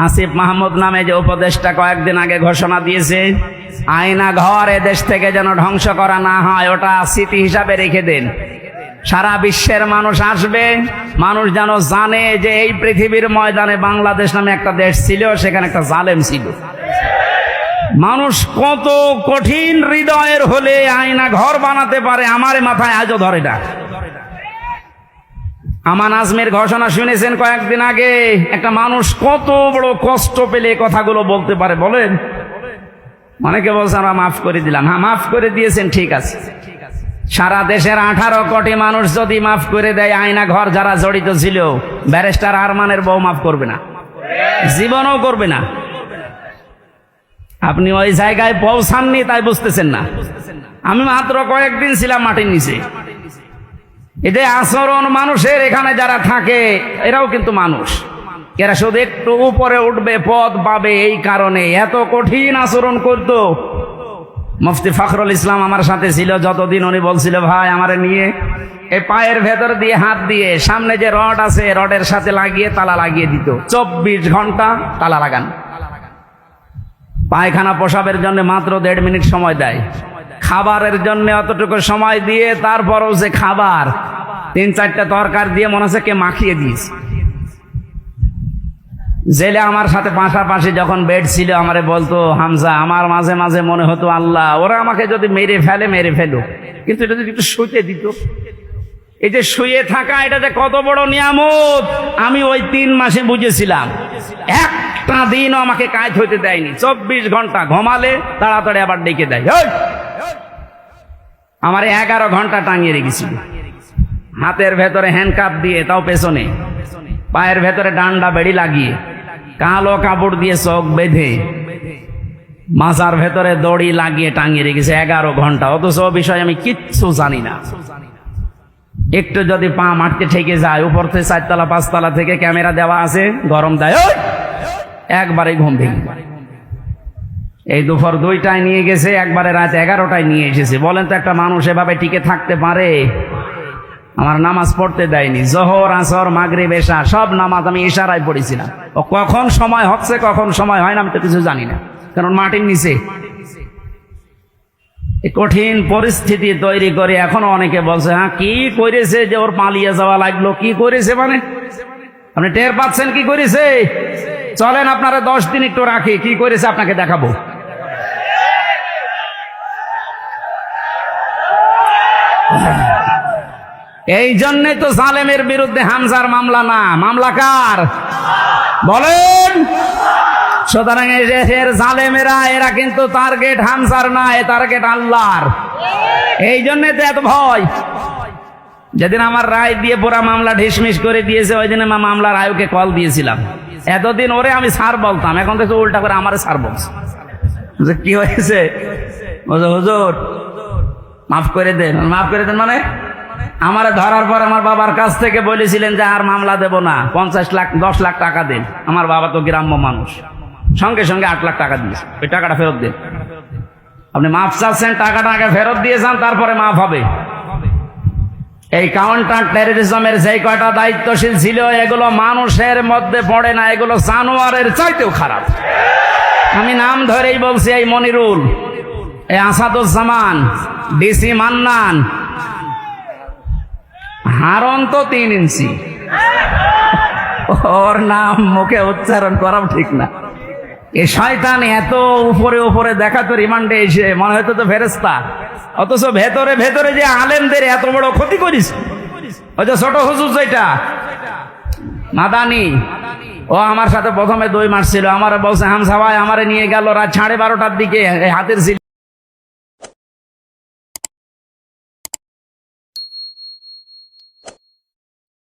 আসিফ মাহমুদ নামে যে উপদেষ্টা কয়েকদিন আগে ঘোষণা দিয়েছে আয়না ঘর এদেশ থেকে যেন ধ্বংস করা না হয়, ওটা স্মৃতি হিসাবে রেখে দেন। সারা বিশ্বের মানুষ আসবে, মানুষ যেন জানে যে এই পৃথিবীর ময়দানে বাংলাদেশ নামে একটা দেশ ছিল, সেখানে একটা জালেম ছিল। মানুষ কত কঠিন হৃদয়ের হলে আয়না ঘর বানাতে পারে, আমার মাথায় আজও ধরে না। আমান আজমের ঘোষণা শুনেছেন কয়েকদিন আগে? একটা মানুষ কত বড় কষ্ট পেলে কথাগুলো বলতে পারে বলেন? অনেকে বলছে আমরা মাফ করে দিলাম। হ্যাঁ, মাফ করে দিয়েছেন, ঠিক আছে। সারা দেশের 18 কোটি মানুষ যদি মাফ করে দেয়, আয়না ঘর যারা জড়িত ছিল, ব্যারিস্টার আরমানের বউ মাফ করবে না, জীবনও করবে না। আপনি ওই জায়গায় পৌঁছাননি, তাই বুঝতেছেন না। আমি মাত্র কয়েকদিন ছিলাম মাটির নিচে। এতে আচরণ মানুষের, এখানে যারা থাকে এরাও কিন্তু মানুষ। এরা শুধু একটু উপরে উঠবে, পদ পাবে, এই কারণে এত কঠিন আচরণ করতো। মুফতি ফখরুল ইসলাম আমার সাথে ছিল যতদিন, উনি বলছিল ভাই আমারে নিয়ে এই পায়ের ভেতর দিয়ে হাত দিয়ে সামনে যে রড আছে রডের সাথে লাগিয়ে তালা লাগিয়ে দিত। 24 ঘন্টা তালা লাগান। পায়খানা প্রসাবের জন্য মাত্র 1.5 মিনিট সময় দেয়, খাবারের জন্য অতটুকু সময় দিয়ে, তারপরও যে খাবার 3-4টা তরকার দিয়ে মনে হচ্ছে কে মাখিয়ে দিয়েছে। জেলে আমার সাথে পাশাপাশি যখন বেড ছিল, আমারে বলতো হামজা, আমার মাঝে মাঝে মনে হতো আল্লাহ ওরা আমাকে যদি মেরে ফেলে মেরে ফেলো, কিন্তু এটা যদি একটু শুতে দিত। এই যে শুয়ে থাকা, এটা যে কত বড় নিয়ামত আমি ওই 3 মাসে বুঝেছিলাম। একটা দিনও আমাকে কাজ হইতে দেয়নি। 24 ঘন্টা ঘুমালে তাড়াতাড়ি আবার ডেকে দেয়। আমার 11 ঘন্টা টাঙিয়ে রেখেছিল, হাতের ভেতরে হ্যান্ডকাপ দিয়ে, তাও পেছনে, পায়ের ভেতরে ডান্ডা বেড়ি লাগিয়ে, কালো কাপড় দিয়ে চোখ বেঁধে, মাজার ভেতরে দড়ি লাগিয়ে টাঙিয়ে রেখেছে 11 ঘন্টা। অথচ বিষয় আমি কিচ্ছু জানি না। একটু যদি পা মারতে ঠেকে যায়, উপর থেকে 4 তলা 5 তলা থেকে ক্যামেরা দেওয়া আছে, গরম দেয়, একবারে ঘুম ভেঙে। এই দুপুর 2টায় নিয়ে গেছে, একবারে রাত 11টায় নিয়ে এসেছে। বলেন তো একটা মানুষ এভাবে টিকে থাকতে পারে? আমার নামাজ পড়তে দেয়নি, জোহর আসর মাগরিব এশা সব নামাজ আমি ইশারায় পড়েছিলাম। ও কখন সময় হচ্ছে কখন সময় হয় না আমি তো কিছু জানি না, কারণ মাটির নিচে। এই কঠিন পরিস্থিতি তৈরি করে এখনো অনেকে বলছে হ্যাঁ কি করেছে যে ওর পালিয়ে যাওয়া লাগলো। কি করেছে মানে আপনি টের পাচ্ছেন কি করেছে? চলেন আপনারা 10 দিন একটু রাখি, কি করেছে আপনাকে দেখাবো। এই জন্যই তো জালেমের বিরুদ্ধে হামজার মামলা না, মামলা কার বলেন? সুতরাং এর জালেমেরা, এরা কিন্তু টার্গেট হামজার না, এ টার্গেট আল্লাহর। এই জন্যই তো এত ভয়। যেদিন আমার রায় দিয়ে পুরা মামলা ঢিসমিস করে দিয়েছে, ওই দিন আমার মামলার আয়ুকে কল দিয়েছিলাম। এতদিন ওরে আমি স্যার বলতাম, এখন তো উল্টা করে আমারে স্যার বলছে। কি হয়েছে? হুজুর মাফ করে দেন। মাফ করে দেন মানে আমারে ধরার পর আমার বাবার কাছ থেকে বলেছিলেন যে আর মামলা দেব না, 50 লাখ 10 লাখ টাকা দেন। আমার বাবা তো গ্রাম্য মানুষ, সঙ্গে সঙ্গে 8 লাখ টাকা দিয়েছে। ওই টাকাটা ফেরত দেন। আপনি মাফ চাচ্ছেন, টাকাটা আগে ফেরত দিয়ে যান, তারপরে মাফ হবে। এই কাউন্টার টেররিজমের যে কয়টা দায়িত্বশীল ছিল, এগুলো মানুষের মধ্যে পড়ে না, এগুলো জানোয়ারের চাইতেও খারাপ। আমি নাম ধরেই বলছি, এই মনিরুল, এই আসাদুজ্জামান, ডিসি মান্নান, হারন তো 3 ইঞ্চি, ওর নাম মুখে উচ্চারণ করাও ঠিক না। এ শয়তান এত উপরে উপরে দেখা তো রিমান্ডে এসে মনে হয়তো তো ফেরেশতা, অথচ ভেতরে ভেতরে যে আলেমদের এত বড় ক্ষতি করিস। ওই যে ছোট হুজুর যেটা মাদানি, ও আমার সাথে প্রথমে 2 মাস ছিল। আমার বলছে হামজা ভাই আমারে নিয়ে গেল রাত 12:30টার দিকে হাতের